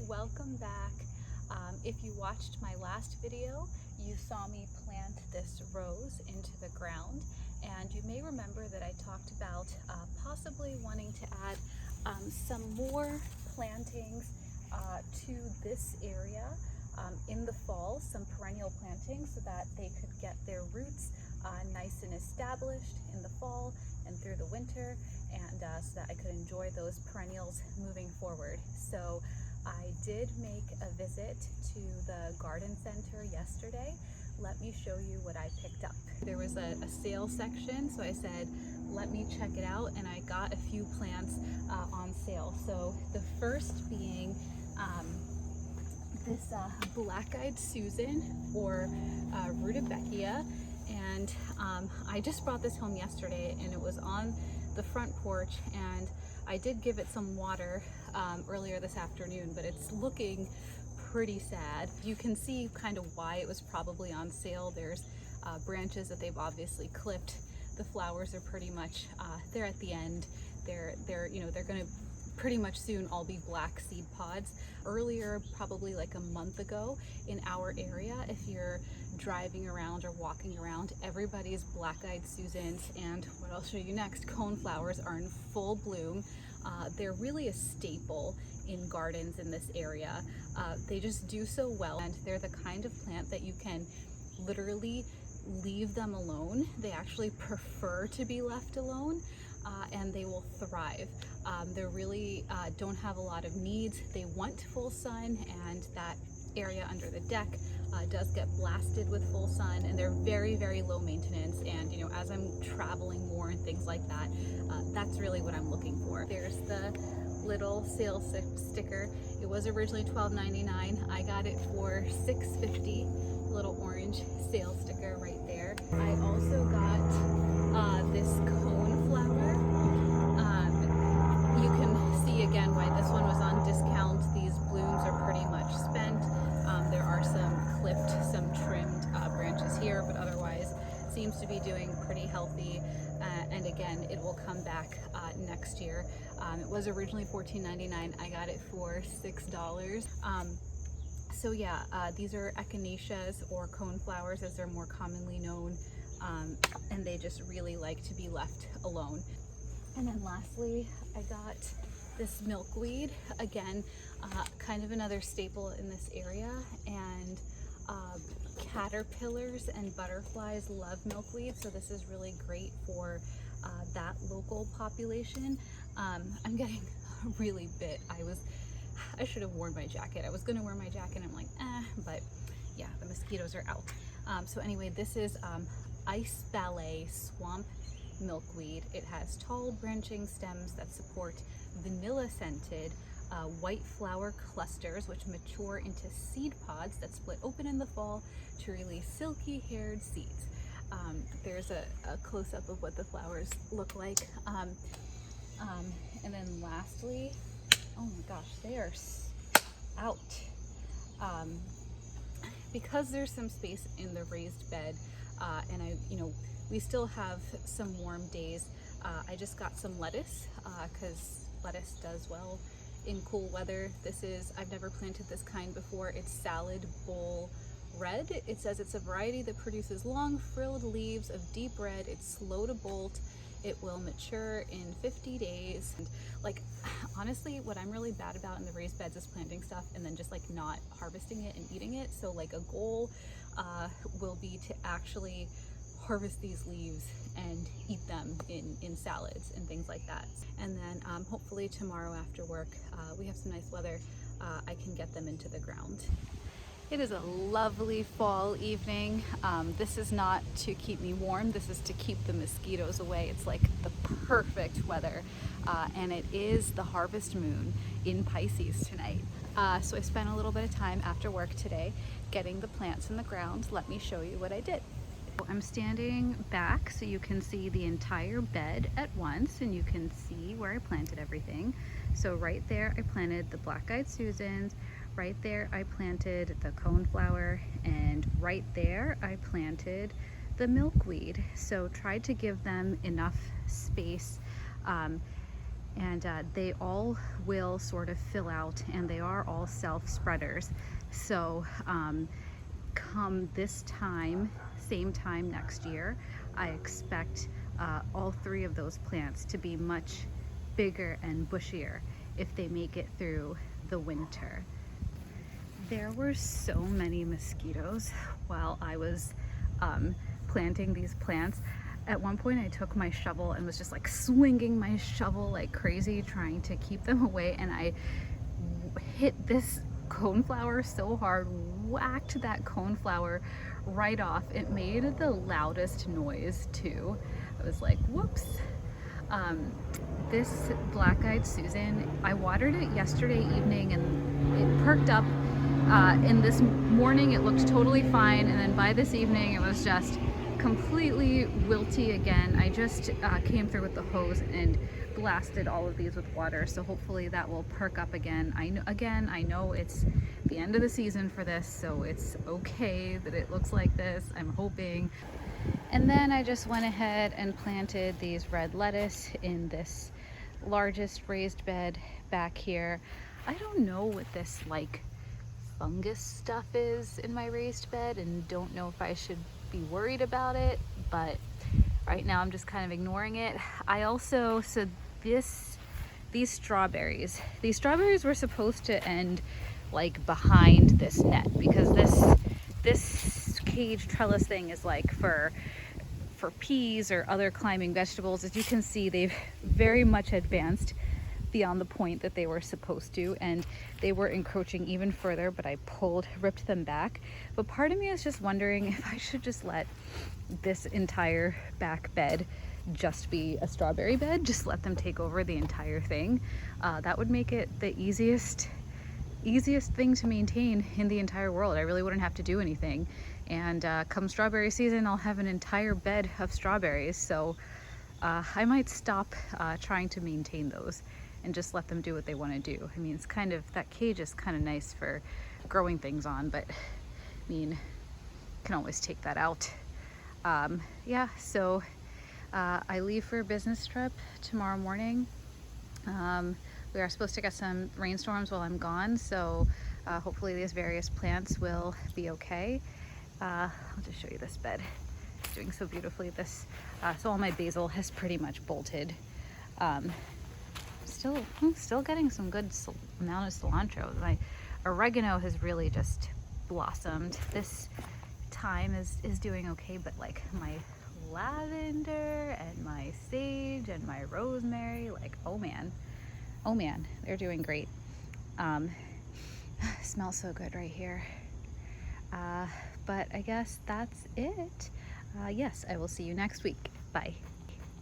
Welcome back. If you watched my last video, you saw me plant this rose into the ground, and you may remember that I talked about possibly wanting to add some more plantings to this area in the fall, some perennial plantings so that they could get their roots nice and established in the fall and through the winter, and so that I could enjoy those perennials moving forward. So I did make a visit to the garden center yesterday. Let me show you what I picked up. There was a sale section, so I said, let me check it out, and I got a few plants on sale. So the first being this black-eyed Susan, or rudbeckia, and I just brought this home yesterday, and it was on the front porch, and I did give it some water earlier this afternoon, but it's looking pretty sad. You can see kind of why it was probably on sale. There's branches that they've obviously clipped. The flowers are pretty much they're at the end. They're going to pretty much soon all be black seed pods. Earlier, probably like a month ago, in our area, if you're driving around or walking around, everybody's black-eyed Susans and what I'll show you next, coneflowers, are in full bloom. They're really a staple in gardens in this area. They just do so well, and they're the kind of plant that you can literally leave them alone. They actually prefer to be left alone, and they will thrive. They really don't have a lot of needs. They want full sun, and that area under the deck does get blasted with full sun, and they're very, very low maintenance. And as I'm traveling more and things like that, that's really what I'm looking for. There's the little sale sticker. It was originally $12.99. I got it for $6.50. Little orange sale sticker right there. I also got this cone flower. You can see again why this one was on discount. These blooms are pretty much spent. There are some clipped, some trimmed branches here, but otherwise seems to be doing pretty healthy. And again, it will come back next year. It was originally $14.99. I got it for $6. So yeah, these are echinaceas, or coneflowers as they're more commonly known, and they just really like to be left alone. And then lastly, I got this milkweed, again, kind of another staple in this area, and caterpillars and butterflies love milkweed, so this is really great for that local population. I'm getting really bit. I should have worn my jacket. I was gonna wear my jacket, I'm like, but yeah, the mosquitoes are out. So anyway, this is ice ballet swamp milkweed. It has tall branching stems that support vanilla scented white flower clusters, which mature into seed pods that split open in the fall to release silky haired seeds. There's a close-up of what the flowers look like. And then lastly, oh my gosh, they are out. Because there's some space in the raised bed, and we still have some warm days. I just got some lettuce, because lettuce does well in cool weather. I've never planted this kind before. It's salad bowl red. It says it's a variety that produces long frilled leaves of deep red. It's slow to bolt. It will mature in 50 days. And like, honestly, what I'm really bad about in the raised beds is planting stuff and then just like not harvesting it and eating it. So like a goal will be to actually harvest these leaves and eat them in salads and things like that. And then hopefully tomorrow after work, we have some nice weather, I can get them into the ground. It is a lovely fall evening. This is not to keep me warm, this is to keep the mosquitoes away. It's like the perfect weather. And it is the harvest moon in Pisces tonight. So I spent a little bit of time after work today getting the plants in the ground. Let me show you what I did. I'm standing back so you can see the entire bed at once, and you can see where I planted everything. So right there I planted the black-eyed Susans, right there I planted the coneflower, and right there I planted the milkweed. So tried to give them enough space and they all will sort of fill out, and they are all self-spreaders. So come this time, same time next year, I expect all 3 of those plants to be much bigger and bushier if they make it through the winter. There were so many mosquitoes while I was planting these plants. At one point I took my shovel and was just like swinging my shovel like crazy trying to keep them away, and I hit this coneflower so hard, whacked that coneflower right off. It made the loudest noise too. I was like, whoops. This black-eyed Susan, I watered it yesterday evening and it perked up. In this morning it looked totally fine, and then by this evening it was just completely wilty again. I just came through with the hose and blasted all of these with water, so hopefully that will perk up again. I know it's the end of the season for this, so it's okay that it looks like this, I'm hoping. And then I just went ahead and planted these red lettuce in this largest raised bed back here. I don't know what this like fungus stuff is in my raised bed, and don't know if I should be worried about it, but right now I'm just kind of ignoring it. I also, so these strawberries were supposed to end like behind this net, because this cage trellis thing is like for peas or other climbing vegetables. As you can see, they've very much advanced beyond the point that they were supposed to, and they were encroaching even further, but I ripped them back. But part of me is just wondering if I should just let this entire back bed just be a strawberry bed, just let them take over the entire thing. That would make it the easiest thing to maintain in the entire world. I really wouldn't have to do anything, and come strawberry season I'll have an entire bed of strawberries. So I might stop trying to maintain those and just let them do what they want to do. I mean, it's kind of, that cage is kind of nice for growing things on, but I mean, can always take that out. Yeah, so I leave for a business trip tomorrow morning. We are supposed to get some rainstorms while I'm gone, so hopefully these various plants will be okay. I'll just show you this bed. It's doing so beautifully. So all my basil has pretty much bolted. Still getting some good amount of cilantro. My oregano has really just blossomed. This thyme is doing okay, but like my lavender and my sage and my rosemary, like, oh man, they're doing great. Smells so good right here. But I guess that's it. Yes, I will see you next week. Bye.